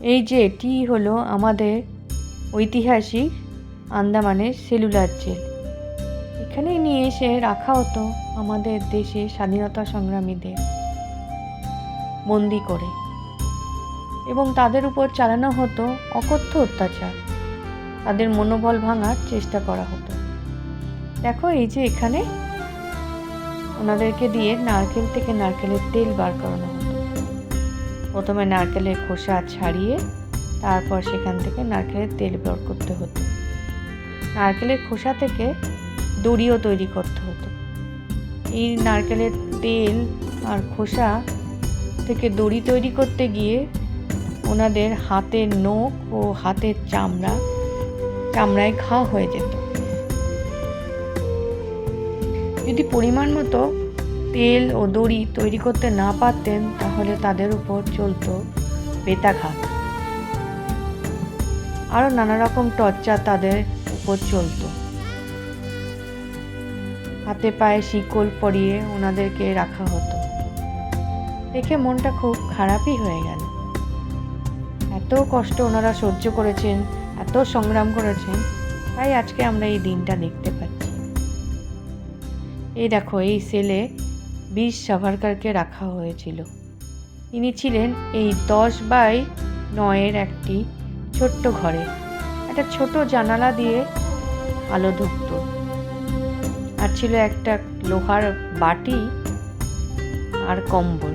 এই যে এটি হলো আমাদের ঐতিহাসিক আন্দামানের সেলুলার জেল। এখানেই নিয়ে এসে রাখা হতো আমাদের দেশে স্বাধীনতা সংগ্রামীদের বন্দি করে, এবং তাদের উপর চালানো হতো অকথ্য অত্যাচার। তাদের মনোবল ভাঙার চেষ্টা করা হতো। দেখো, এই যে এখানে ওনাদেরকে দিয়ে নারকেল থেকে নারকেলের তেল বার করানো হতো। প্রথমে নারকেলের খোসা ছাড়িয়ে তারপর সেখান থেকে নারকেলের তেল বের করতে হতো। নারকেলের খোসা থেকে দড়িও তৈরি করতে হতো। এই নারকেলের তেল আর খোসা থেকে দড়ি তৈরি করতে গিয়ে ওনাদের হাতের নখ ও হাতের চামড়ায় ঘা হয়ে যেত। যদি পরিমাণ মতো তেল ও দড়ি তৈরি করতে না পারতেন তাহলে তাদের উপর চলত বেতাঘাত। আরও নানা রকম টর্চার তাদের উপর চলত। হাতে পায়ে শিকল পরিয়ে ওনাদেরকে রাখা হতো। দেখে মনটা খুব খারাপই হয়ে গেল। এত কষ্ট ওনারা সহ্য করেছেন, এত সংগ্রাম করেছেন, তাই আজকে আমরা এই দিনটা দেখতে পাচ্ছি। এই দেখো, এই সেলে বীর সাভারকরকে রাখা হয়েছিল। তিনি ছিলেন এই 10x9 একটি ছোট্ট ঘরে। একটা ছোট জানালা দিয়ে আলো ঢুকত, আর ছিল একটা লোহার বাটি আর কম্বল।